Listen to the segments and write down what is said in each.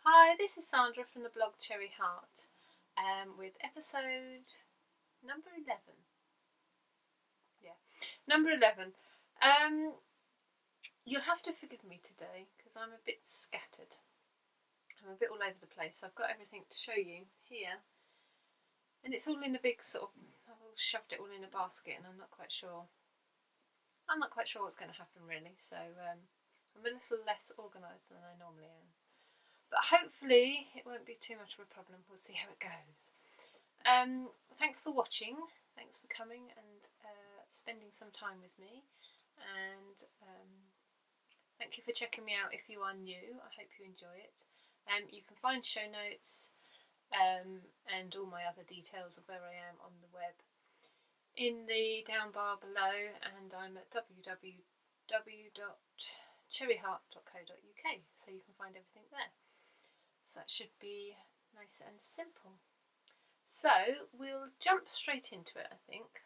Hi, this is Sandra from the blog Cherry Heart with episode number 11. Yeah, number 11. You'll have to forgive me today because I'm a bit scattered. I'm a bit all over the place. I've got everything to show you here and it's all in a big sort of, I've all shoved it all in a basket and I'm not quite sure what's going to happen really, so I'm a little less organised than I normally am. But hopefully it won't be too much of a problem. We'll see how it goes. Thanks for watching. Thanks for coming and spending some time with me. And thank you for checking me out if you are new. I hope you enjoy it. You can find show notes and all my other details of where I am on the web in the down bar below, and I'm at www.cherryheart.co.uk, so you can find everything there. So that should be nice and simple. So we'll jump straight into it, I think.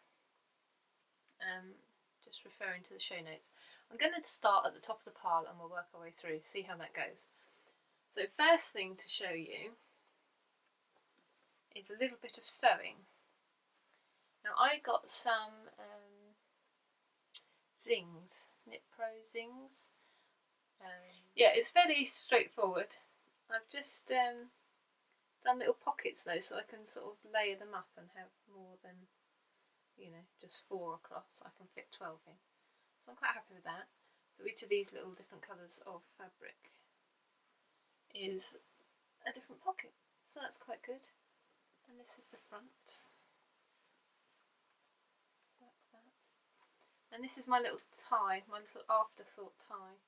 Just referring to the show notes. I'm going to start at the top of the pile and we'll work our way through, see how that goes. So first thing to show you is a little bit of sewing. Now I got some zings, Knit Pro zings. Yeah, it's fairly straightforward. I've just done little pockets though, so I can sort of layer them up and have more than, just 4 across. I can fit 12 in. So I'm quite happy with that. So each of these little different colours of fabric is a different pocket. So that's quite good. And this is the front. So that's that. And this is my little tie, my little afterthought tie.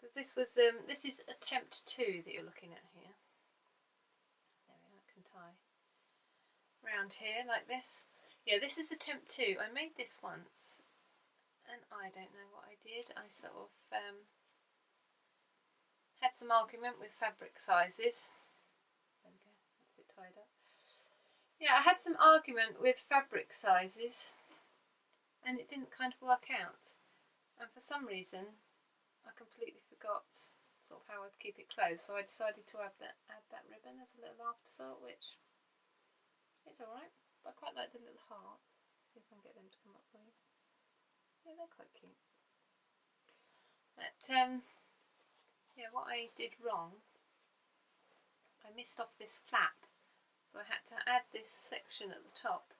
Because this was, this is attempt 2 that you're looking at here. There we are, I can tie around here like this. Yeah, this is attempt 2. I made this once and I don't know what I did. I sort of had some argument with fabric sizes. There we go, that's it tied up. Yeah, I had some argument with fabric sizes and it didn't kind of work out. And for some reason I completely forgot sort of how I'd keep it closed, so I decided to add that ribbon as a little afterthought, which is alright, but I quite like the little hearts. See if I can get them to come up for you. Yeah, they're quite cute. But yeah, what I did wrong, I missed off this flap, so I had to add this section at the top,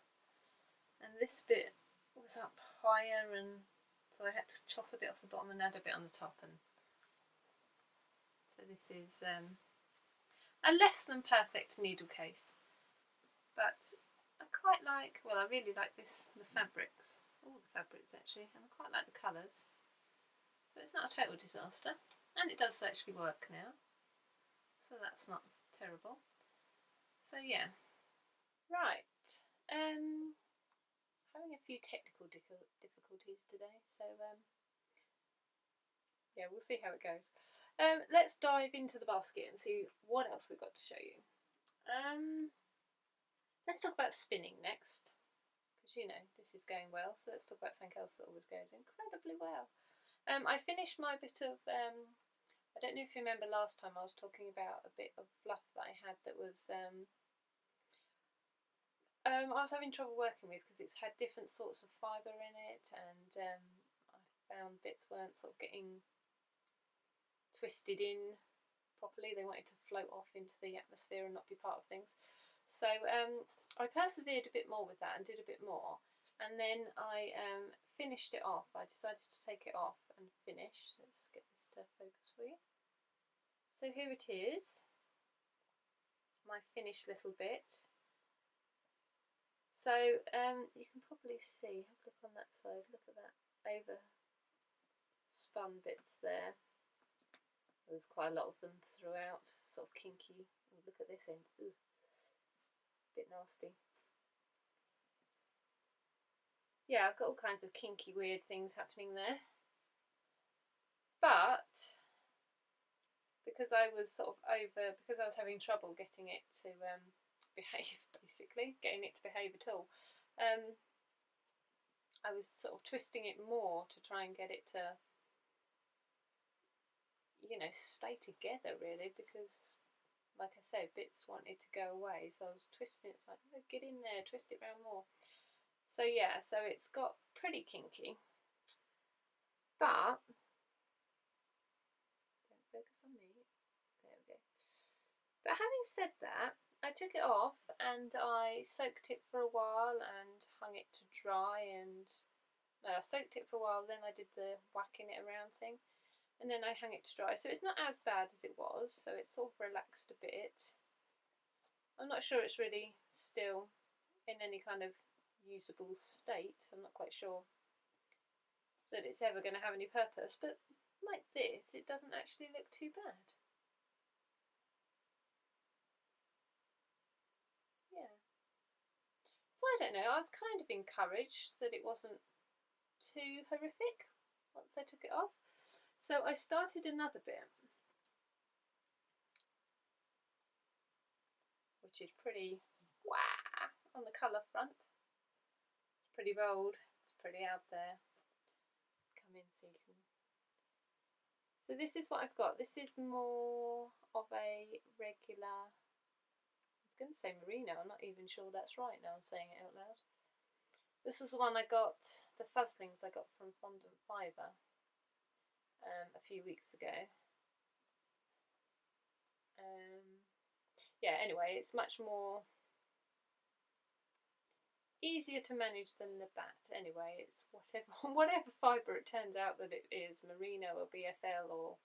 and this bit was up higher, and so I had to chop a bit off the bottom and add a bit on the top. And so this is a less than perfect needle case, but I quite like, well, I really like the fabrics, all the fabrics actually, and I quite like the colours. So it's not a total disaster, and it does actually work now, so that's not terrible. So yeah, right, having a few technical difficulties today, so yeah, we'll see how it goes. Let's dive into the basket and see what else we've got to show you. Let's talk about spinning next, because this is going well, so let's talk about something else that always goes incredibly well. I finished my bit of, I don't know if you remember last time I was talking about a bit of fluff that I had that was, I was having trouble working with because it's had different sorts of fibre in it, and I found bits weren't sort of getting twisted in properly. They wanted to float off into the atmosphere and not be part of things. So I persevered a bit more with that and did a bit more, and then I finished it off. I decided to take it off and finish. Let's get this to focus for you. So here it is, my finished little bit. So you can probably see, have a look on that side, look at that over spun bits there. There's quite a lot of them throughout, sort of kinky. Oh, look at this end, ooh, bit nasty. Yeah, I've got all kinds of kinky weird things happening there. But because I was because I was having trouble getting it to behave, basically, getting it to behave at all, I was sort of twisting it more to try and get it to, you know, stay together really, because like I say, bits wanted to go away, so I was twisting it. It's like, oh, get in there, twist it around more. So yeah, so it's got pretty kinky, but don't focus on me. There we go. But having said that, I took it off and I soaked it for a while and hung it to dry. And no, I soaked it for a while, then I did the whacking it around thing, and then I hung it to dry. So it's not as bad as it was, so it's sort of relaxed a bit. I'm not sure it's really still in any kind of usable state. I'm not quite sure that it's ever going to have any purpose, but like this, it doesn't actually look too bad. Yeah. So I don't know, I was kind of encouraged that it wasn't too horrific once I took it off. So I started another bit, which is pretty wah on the colour front. It's pretty bold, it's pretty out there. Come in so you can. So this is what I've got. This is more of a regular, I was going to say merino, I'm not even sure that's right now I'm saying it out loud. This was the one I got, the fuzzlings I got from Fondant Fibre a few weeks ago. Yeah, anyway, it's much more easier to manage than the bat. Anyway, it's whatever fibre it turns out that it is, merino or BFL or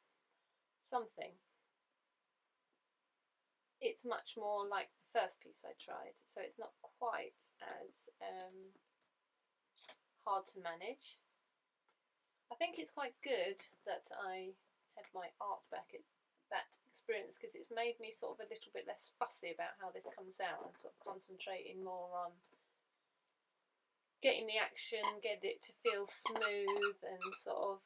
something. It's much more like the first piece I tried, so it's not quite as hard to manage. I think it's quite good that I had my art back at that experience, because it's made me sort of a little bit less fussy about how this comes out and sort of concentrating more on getting the action, get it to feel smooth and sort of.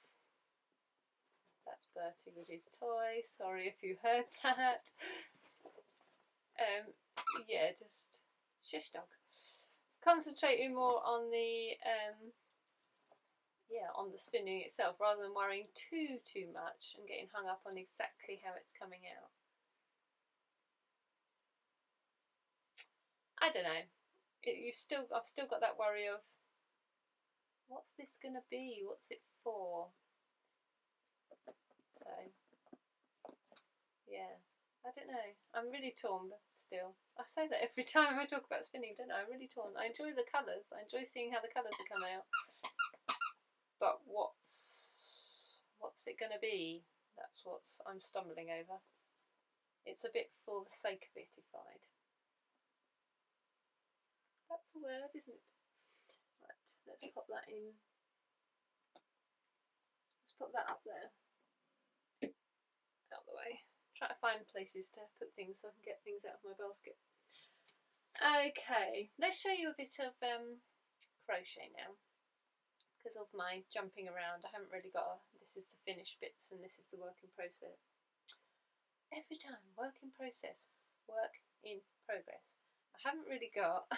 That's Bertie with his toy, sorry if you heard that. Yeah, just shush dog. Concentrating more on the on the spinning itself, rather than worrying too much and getting hung up on exactly how it's coming out. I don't know. I've still got that worry of, what's this going to be? What's it for? So yeah, I don't know. I'm really torn still. I say that every time I talk about spinning, don't I? I'm really torn. I enjoy the colours. I enjoy seeing how the colours are come out. But what's it going to be? That's what I'm stumbling over. It's a bit for the sake of it-ified. That's a word, isn't it? Right, let's pop that in. Let's put that up there. Out the way. Try to find places to put things so I can get things out of my basket. Okay, let's show you a bit of crochet now. Because of my jumping around, I haven't really got this is the finished bits and this is the work in process. Every time, work in process, work in progress. I haven't really got.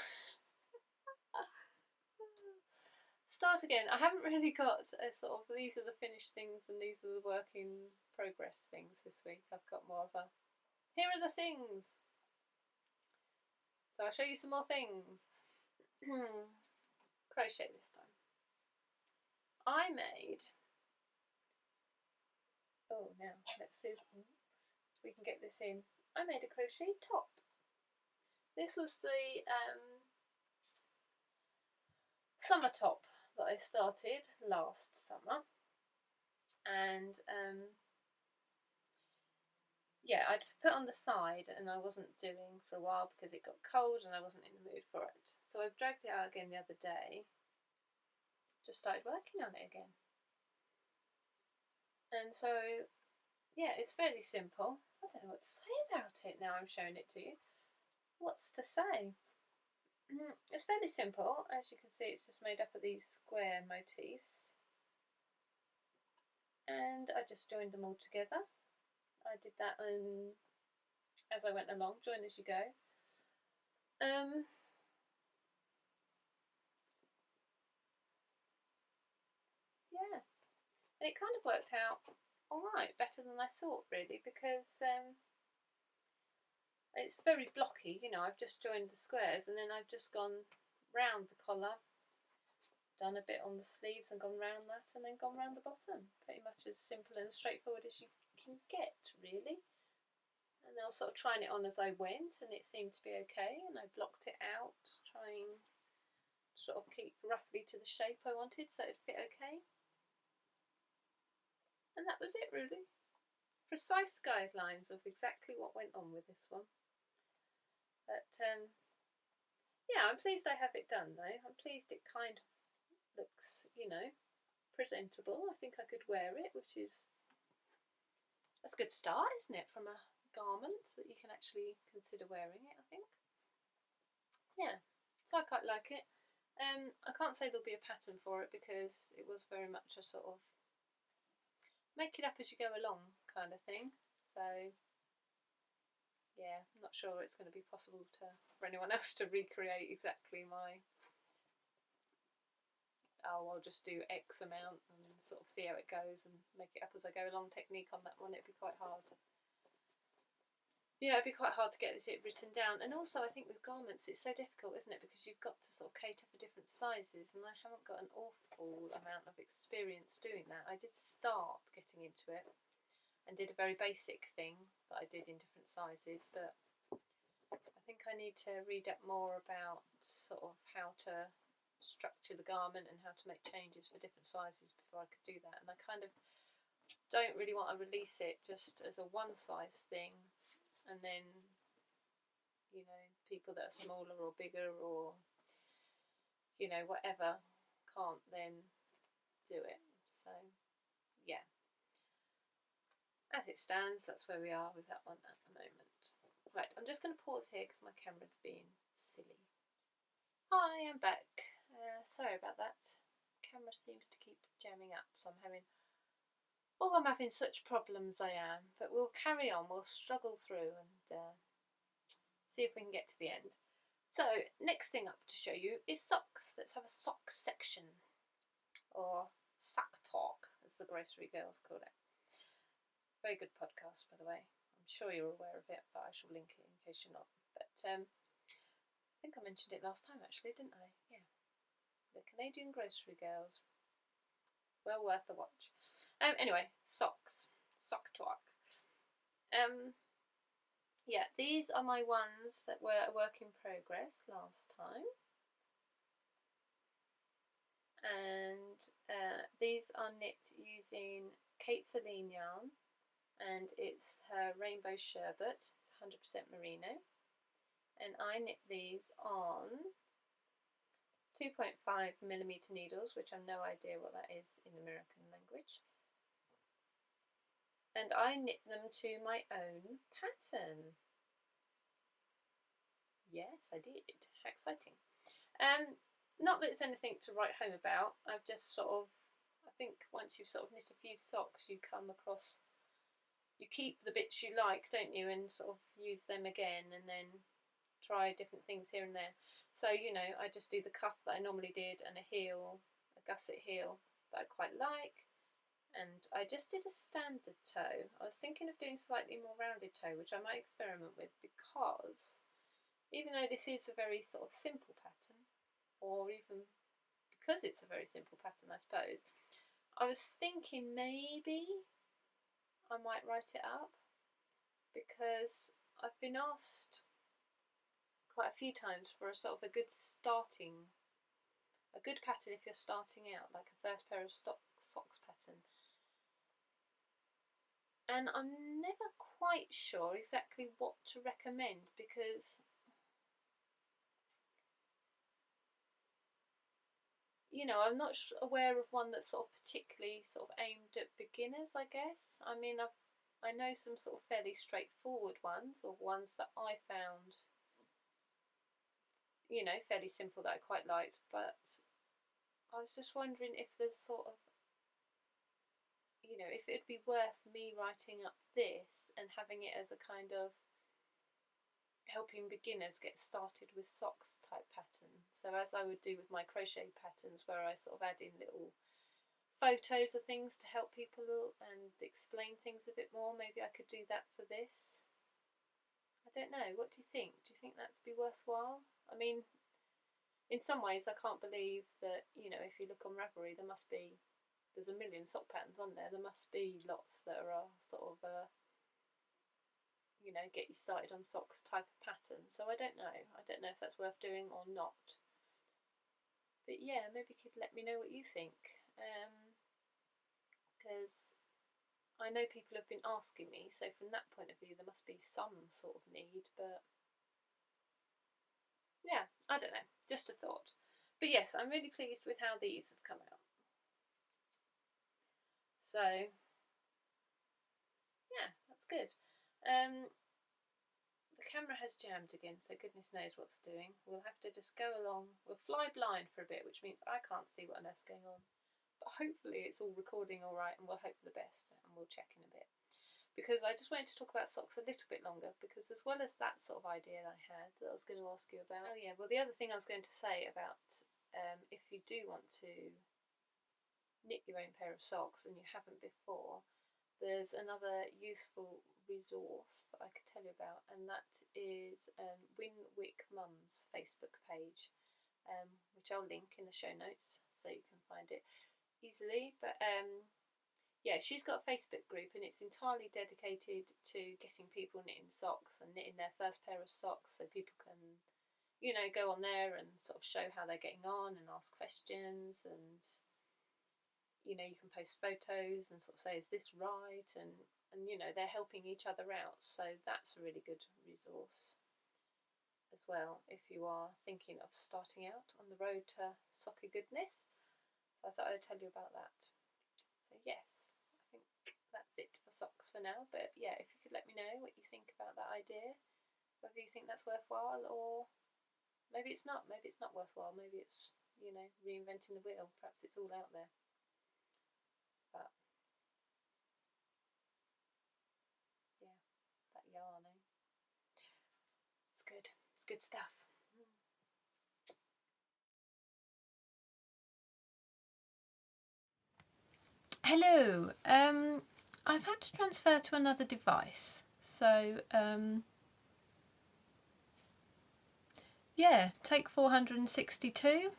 Start again. I haven't really got a sort of, these are the finished things and these are the work in progress things this week. I've got more of a, here are the things. So I'll show you some more things. Crochet this time. I made, oh now let's see if we can get this in. I made a crochet top. This was the summer top that I started last summer, and yeah, I'd put on the side and I wasn't doing for a while because it got cold and I wasn't in the mood for it. So I've dragged it out again the other day. Just started working on it again. And so, yeah, it's fairly simple. I don't know what to say about it now I'm showing it to you. What's to say? It's fairly simple. As you can see, it's just made up of these square motifs. And I just joined them all together. I did that as I went along, join as you go. Yeah, and it kind of worked out alright, better than I thought really, because it's very blocky, you know. I've just joined the squares and then I've just gone round the collar, done a bit on the sleeves and gone round that, and then gone round the bottom. Pretty much as simple and straightforward as you can get, really. And I was sort of trying it on as I went, and it seemed to be okay, and I blocked it out, trying to sort of keep roughly to the shape I wanted so it'd fit okay. And that was it really. Precise guidelines of exactly what went on with this one. But yeah, I'm pleased I have it done though. I'm pleased it kind of looks, you know, presentable. I think I could wear it, which is, that's a good start, isn't it, from a garment that you can actually consider wearing it, I think. Yeah, so I quite like it. I can't say there'll be a pattern for it because it was very much a sort of make it up as you go along kind of thing. So yeah, I'm not sure it's going to be possible for anyone else to recreate exactly my, oh, I'll just do X amount and sort of see how it goes and make it up as I go along technique on that one. It'd be quite hard. Yeah, it'd be quite hard to get it written down. And also I think with garments it's so difficult, isn't it, because you've got to sort of cater for different sizes, and I haven't got an awful amount of experience doing that. I did start getting into it and did a very basic thing that I did in different sizes, but I think I need to read up more about sort of how to structure the garment and how to make changes for different sizes before I could do that. And I kind of don't really want to release it just as a one size thing, and then, you know, people that are smaller or bigger or, you know, whatever, can't then do it. So yeah, as it stands, that's where we are with that one at the moment. Right, I'm just going to pause here because my camera's being silly. Hi, I'm back. Sorry about that. Camera seems to keep jamming up, so I'm having such problems, I am. But we'll carry on, we'll struggle through and see if we can get to the end. So, next thing up to show you is socks. Let's have a sock section, or sock talk, as the grocery girls call it. Very good podcast, by the way. I'm sure you're aware of it, but I shall link it in case you're not. But I think I mentioned it last time, actually, didn't I? Yeah. The Canadian grocery girls. Well worth the watch. Anyway, socks. Sock talk. Yeah, these are my ones that were a work in progress last time. And these are knit using Kate Celine yarn, and it's her Rainbow Sherbet. It's 100% merino. And I knit these on 2.5mm needles, which I've no idea what that is in American language. And I knit them to my own pattern. Yes, I did. How exciting. Not that it's anything to write home about. I've just sort of, I think once you've sort of knit a few socks, you come across, you keep the bits you like, don't you, and sort of use them again, and then try different things here and there. So, you know, I just do the cuff that I normally did, and a heel, a gusset heel that I quite like. And I just did a standard toe. I was thinking of doing slightly more rounded toe, which I might experiment with, because even though this is a very sort of simple pattern, or even because it's a very simple pattern, I suppose, I was thinking maybe I might write it up, because I've been asked quite a few times for a sort of a good starting, a good pattern if you're starting out, like a first pair of socks pattern. And I'm never quite sure exactly what to recommend, because you know, I'm not aware of one that's sort of particularly sort of aimed at beginners, I guess. I mean, I know some sort of fairly straightforward ones, or ones that I found, you know, fairly simple that I quite liked, but I was just wondering if there's sort of, you know, if it'd be worth me writing up this and having it as a kind of helping beginners get started with socks type pattern. So as I would do with my crochet patterns, where I sort of add in little photos of things to help people and explain things a bit more. Maybe I could do that for this. I don't know. What do you think? Do you think that'd be worthwhile? I mean, in some ways I can't believe that, you know, if you look on Ravelry, there's a million sock patterns on there. There must be lots that are sort of you know, get you started on socks type of pattern. So I don't know if that's worth doing or not. But yeah, maybe you could let me know what you think, because I know people have been asking me, so from that point of view there must be some sort of need. But yeah, I don't know, just a thought. But yes, I'm really pleased with how these have come out. So yeah, that's good. The camera has jammed again, so goodness knows what's doing. We'll have to just go along. We'll fly blind for a bit, which means I can't see what on earth's going on. But hopefully it's all recording all right, and we'll hope for the best, and we'll check in a bit. Because I just wanted to talk about socks a little bit longer, because as well as that sort of idea that I had that I was going to ask you about. Oh yeah, well the other thing I was going to say about if you do want to knit your own pair of socks and you haven't before, there's another useful resource that I could tell you about, and that is Winwick Mum's Facebook page, which I'll link in the show notes so you can find it easily. But yeah, she's got a Facebook group, and it's entirely dedicated to getting people knitting socks and knitting their first pair of socks, so people can, you know, go on there and sort of show how they're getting on and ask questions, and you know, you can post photos and sort of say, is this right? And you know, they're helping each other out, so that's a really good resource as well if you are thinking of starting out on the road to socky goodness. So I thought I'd tell you about that. So yes, I think that's it for socks for now. But yeah, if you could let me know what you think about that idea, whether you think that's worthwhile, or maybe it's not. Maybe it's not worthwhile. Maybe it's, you know, reinventing the wheel. Perhaps it's all out there. But yeah, that yarn, eh? It's good. It's good stuff. Hello. I've had to transfer to another device, so yeah, take 462.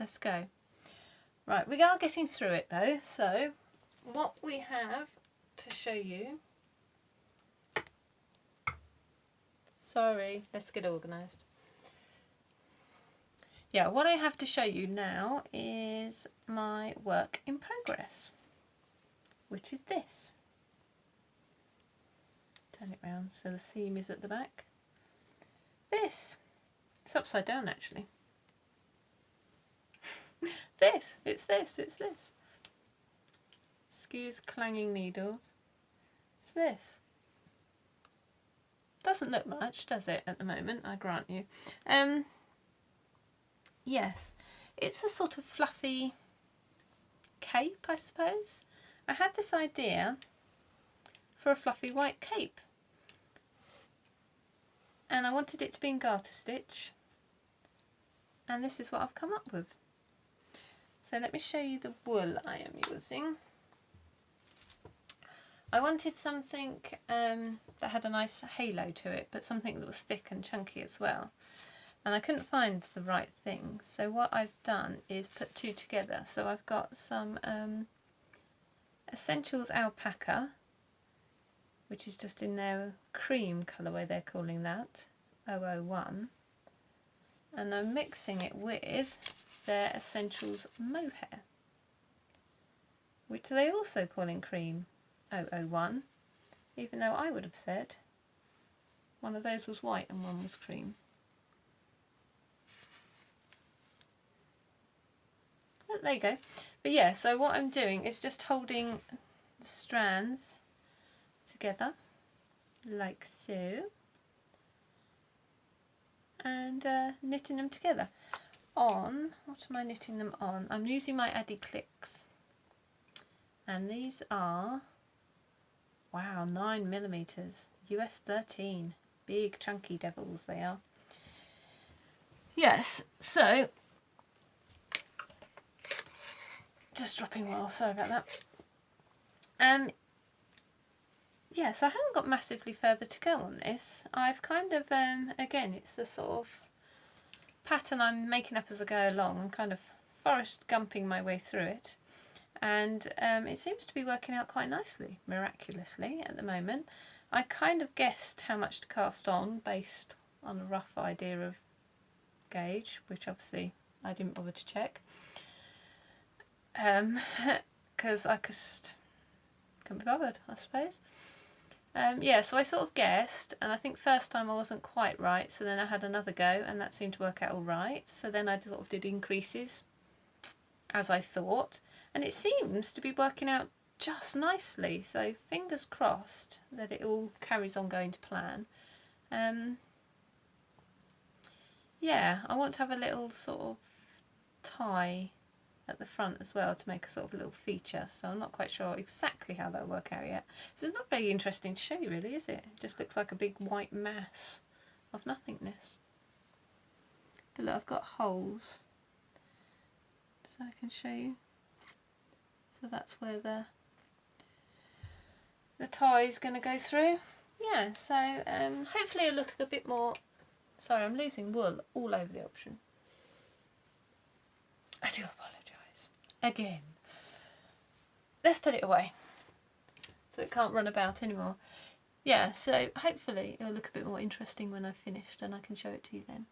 Let's go. Right, we are getting through it though. So what we have to show you. Sorry, let's get organised. Yeah, what I have to show you now is my work in progress, which is this. Turn it round so the seam is at the back. This. It's upside down actually. It's this. Excuse clanging needles. It's this. Doesn't look much, does it, at the moment, I grant you. Yes, it's a sort of fluffy cape, I suppose. I had this idea for a fluffy white cape, and I wanted it to be in garter stitch, and this is what I've come up with. So let me show you the wool I am using. I wanted something that had a nice halo to it, but something that was thick and chunky as well. And I couldn't find the right thing, so what I've done is put two together. So I've got some Essentials Alpaca, which is just in their cream colourway, they're calling that, 001. And I'm mixing it with their Essentials Mohair, which they also call in cream 001, even though I would have said one of those was white and one was cream. But there you go. But yeah, so what I'm doing is just holding the strands together like so, and knitting them together on, what am I knitting them on? I'm using my Addy Clicks, and these are, wow, 9mm, US 13, big chunky devils they are. Yes, so just dropping well, sorry about that. Yeah, so I haven't got massively further to go on this. I've kind of, again, it's the sort of pattern I'm making up as I go along. I'm kind of Forrest Gumping my way through it. And it seems to be working out quite nicely, miraculously, at the moment. I kind of guessed how much to cast on based on a rough idea of gauge, which obviously I didn't bother to check. Because I just couldn't be bothered, I suppose. Yeah, so I sort of guessed, and I think first time I wasn't quite right, so then I had another go, and that seemed to work out all right. So then I sort of did increases, as I thought, and it seems to be working out just nicely. So fingers crossed that it all carries on going to plan. Yeah, I want to have a little sort of tie at the front as well to make a sort of little feature, so I'm not quite sure exactly how that'll work out yet. So it's not very interesting to show you really, is it? It just looks like a big white mass of nothingness. But look, I've got holes so I can show you. So that's where the tie is going to go through. Yeah, so hopefully it'll look a bit more... Sorry, I'm losing wool all over the option. I do apologise. Again. Let's put it away so it can't run about anymore. Yeah, so hopefully it'll look a bit more interesting when I've finished and I can show it to you then.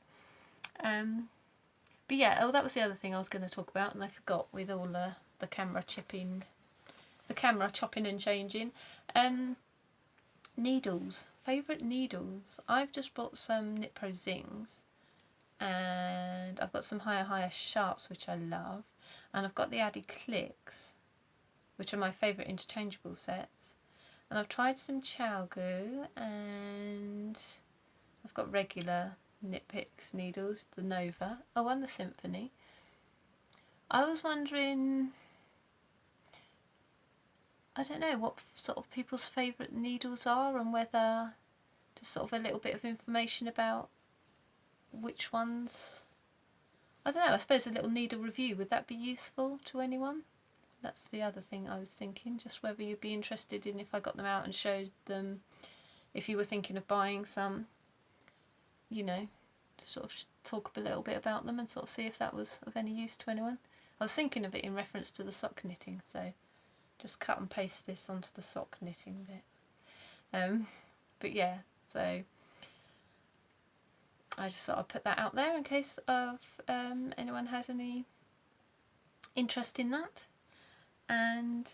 But yeah, oh, that was the other thing I was going to talk about and I forgot with all the camera chopping and changing. Needles. Favourite needles. I've just bought some Knit Pro Zings. And I've got some higher sharps, which I love, and I've got the Addy Clicks, which are my favourite interchangeable sets, and I've tried some ChowGoo, and I've got regular Knit Picks needles, the Nova, oh, and the Symphony. I was wondering, I don't know what sort of people's favourite needles are, and whether just sort of a little bit of information about which ones, I don't know, I suppose a little needle review, would that be useful to anyone? That's the other thing I was thinking, just whether you'd be interested in if I got them out and showed them, if you were thinking of buying some, you know, to sort of talk a little bit about them and sort of see if that was of any use to anyone. I was thinking of it in reference to the sock knitting, so just cut and paste this onto the sock knitting bit. But yeah, so I just thought I'd put that out there in case of anyone has any interest in that. And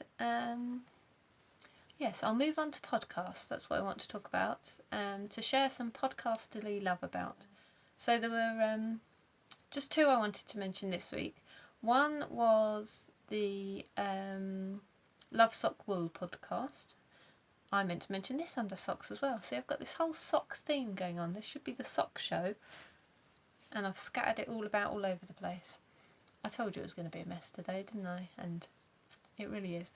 yes, I'll move on to podcasts. That's what I want to talk about, to share some podcasterly love about. So there were just two I wanted to mention this week. One was the Love Sock Wool podcast. I meant to mention this under socks as well. See, I've got this whole sock theme going on. This should be the sock show. And I've scattered it all about all over the place. I told you it was going to be a mess today, didn't I? And it really is.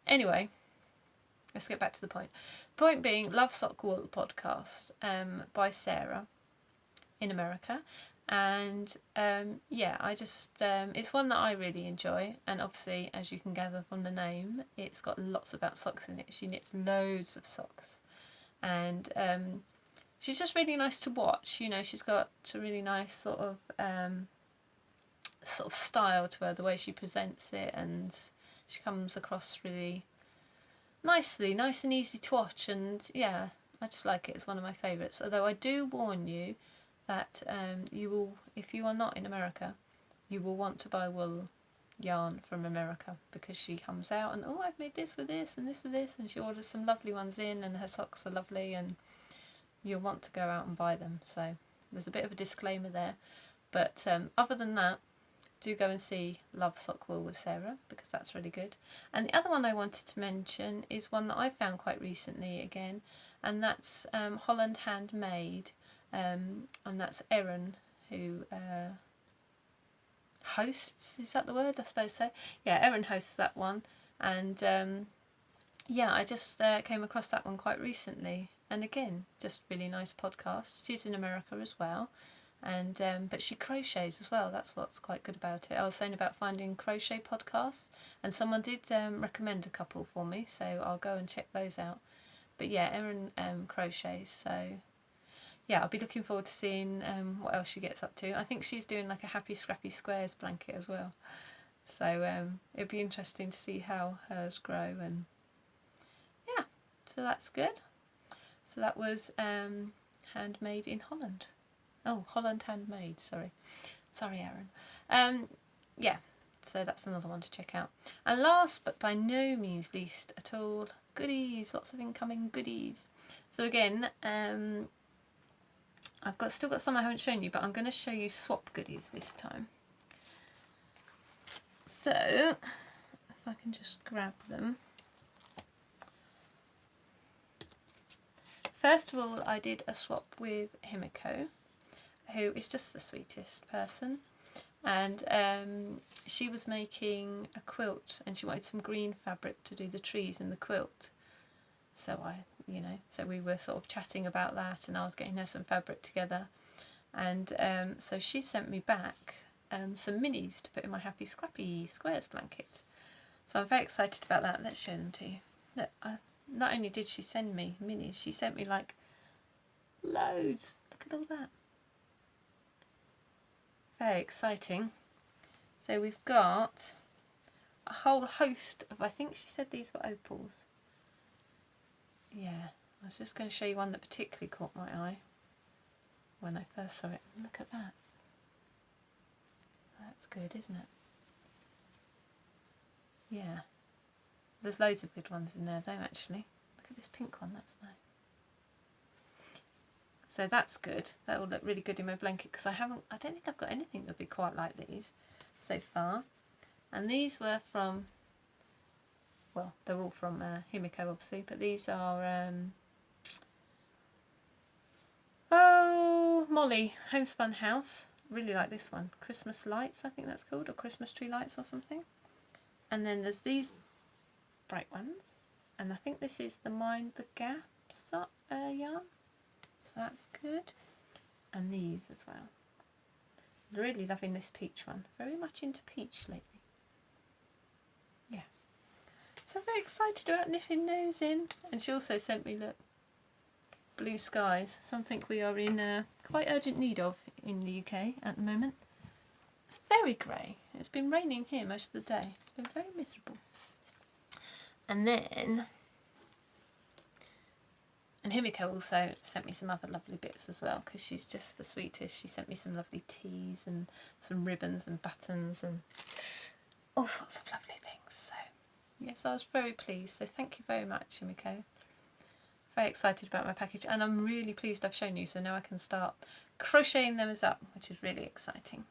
Anyway, let's get back to the point. Point being, Love Sock Wool podcast by Sarah in America. And yeah, I just it's one that I really enjoy, and obviously, as you can gather from the name, it's got lots about socks in it. She knits loads of socks, and she's just really nice to watch. You know, she's got a really nice sort of style to her, the way she presents it, and she comes across really nicely, nice and easy to watch. And yeah, I just like it. It's one of my favourites. Although I do warn you that you will, if you are not in America, you will want to buy wool yarn from America, because she comes out and, oh, I've made this with this and this with this, and she orders some lovely ones in, and her socks are lovely, and you'll want to go out and buy them. So there's a bit of a disclaimer there, but other than that, do go and see Love Sock Wool with Sarah, because that's really good. And the other one I wanted to mention is one that I found quite recently again, and that's Holland Handmade. And that's Erin who hosts, is that the word? I suppose so. Yeah, Erin hosts that one, and yeah, I just came across that one quite recently, and again, just really nice podcast. She's in America as well, And but she crochets as well. That's what's quite good about it. I was saying about finding crochet podcasts, and someone did recommend a couple for me, so I'll go and check those out. But yeah, Erin crochets, so yeah, I'll be looking forward to seeing what else she gets up to. I think she's doing like a Happy Scrappy Squares blanket as well, so it'll be interesting to see how hers grow. And yeah, so that's good. So that was handmade in Holland. Oh, Holland Handmade, sorry, Aaron. Yeah, so that's another one to check out. And last but by no means least at all, goodies, lots of incoming goodies. So again, I've still got some I haven't shown you, but I'm going to show you swap goodies this time. So if I can just grab them. First of all, I did a swap with Himiko, who is just the sweetest person, and she was making a quilt and she wanted some green fabric to do the trees in the quilt. So so we were sort of chatting about that, and I was getting her some fabric together, and so she sent me back some minis to put in my Happy Scrappy Squares blanket. So I'm very excited about that. Let's show them to you. Look, not only did she send me minis, she sent me like loads. Look at all that. Very exciting. So we've got a whole host of, I think she said these were opals. Yeah, I was just going to show you one that particularly caught my eye when I first saw it. Look at that. That's good, isn't it? Yeah. There's loads of good ones in there though, actually. Look at this pink one, that's nice. So that's good. That will look really good in my blanket, because I don't think I've got anything that'll be quite like these so far. And these were from, well, they're all from Himiko obviously, but these are Molly Homespun House. Really like this one. Christmas lights, I think that's called, or Christmas tree lights or something. And then there's these bright ones, and I think this is the Mind the Gap yarn. So that's good. And these as well. Really loving this peach one. Very much into peach lately. Yeah. So I'm very excited about nipping those in. And she also sent me, look, blue skies. Something we are in quite urgent need of in the UK at the moment. It's very grey. It's been raining here most of the day. It's been very miserable. And then, and Himiko also sent me some other lovely bits as well, because she's just the sweetest. She sent me some lovely teas and some ribbons and buttons and all sorts of lovely things. So yes, I was very pleased. So thank you very much, Himiko. Very excited about my package, and I'm really pleased I've shown you, so now I can start crocheting them up, which is really exciting.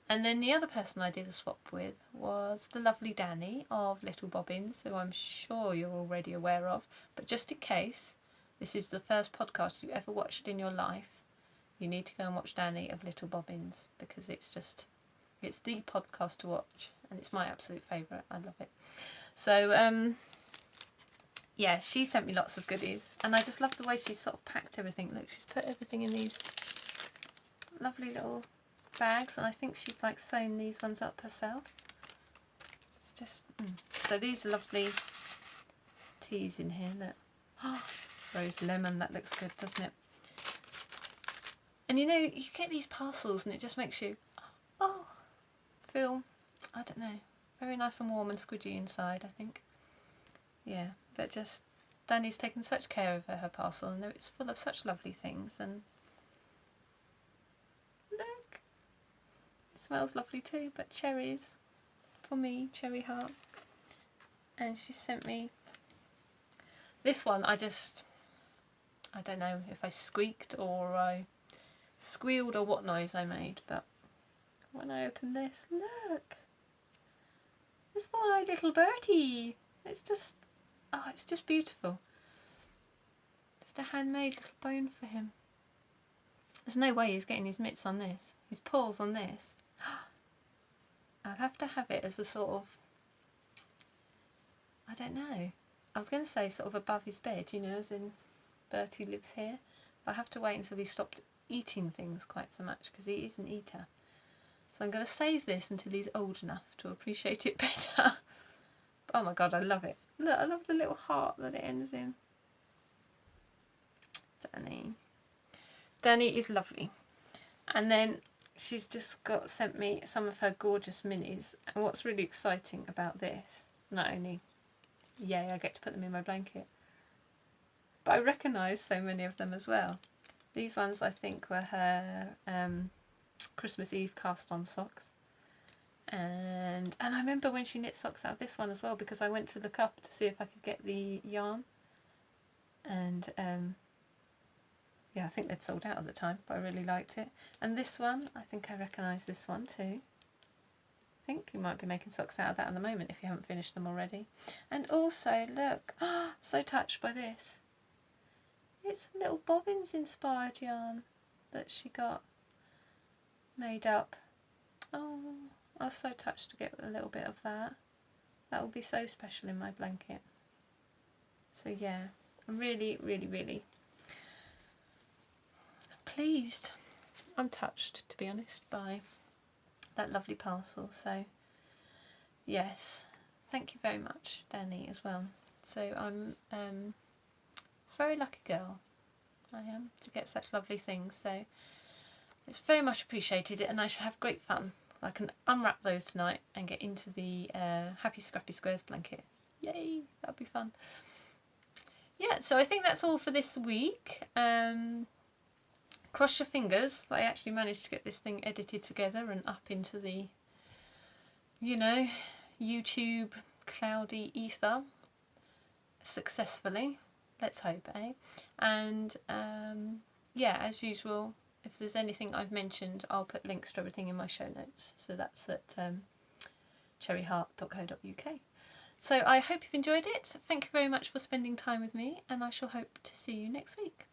And then the other person I did a swap with was the lovely Danny of Little Bobbins, who I'm sure you're already aware of, but just in case this is the first podcast you ever watched in your life, you need to go and watch Danny of Little Bobbins, because it's the podcast to watch, and it's my absolute favourite. I love it. So yeah, she sent me lots of goodies, and I just love the way she's sort of packed everything. Look, she's put everything in these lovely little bags, and I think she's like sewn these ones up herself. It's just so these are lovely teas in here. Look, oh, rose lemon, that looks good, doesn't it? And you know, you get these parcels and it just makes you feel, I don't know, very nice and warm and squidgy inside, I think. Yeah, but just Danny's taken such care of her parcel, and it's full of such lovely things. And look, it smells lovely too, but cherries for me, cherry heart. And she sent me this one. I don't know if I squeaked or I squealed or what noise I made, but when I opened this, look, it's for my little Bertie. It's just beautiful. Just a handmade little bone for him. There's no way he's getting his mitts on this, his paws on this. I'll have to have it as a sort of, I don't know, I was going to say sort of above his bed, you know, as in Bertie lives here, but I have to wait until he stopped eating things quite so much because he is an eater. So I'm going to save this until he's old enough to appreciate it better. Oh my god, I love it. Look, I love the little heart that it ends in. Danny. Danny is lovely. And then she's just sent me some of her gorgeous minis. And what's really exciting about this, not only, yay, I get to put them in my blanket, but I recognise so many of them as well. These ones I think were her Christmas Eve cast on socks. And I remember when she knit socks out of this one as well, because I went to look up to see if I could get the yarn. And yeah, I think they'd sold out at the time, but I really liked it. And this one, I think I recognise this one too. I think you might be making socks out of that at the moment if you haven't finished them already. And also, look, so touched by this. It's a little Bobbins inspired yarn that she got made up. Oh, I was so touched to get a little bit of that. That will be so special in my blanket. So yeah, I'm really, really, really pleased. I'm touched, to be honest, by that lovely parcel. So yes, thank you very much, Danny, as well. So I'm a very lucky girl, I am, to get such lovely things. So it's very much appreciated, and I shall have great fun. I can unwrap those tonight and get into the Happy Scrappy Squares blanket. Yay, that'll be fun. Yeah, so I think that's all for this week. Cross your fingers that I actually managed to get this thing edited together and up into the, you know, YouTube cloudy ether successfully. Let's hope, eh? And yeah, as usual, if there's anything I've mentioned, I'll put links to everything in my show notes. So that's at cherryheart.co.uk. So I hope you've enjoyed it. Thank you very much for spending time with me, and I shall hope to see you next week.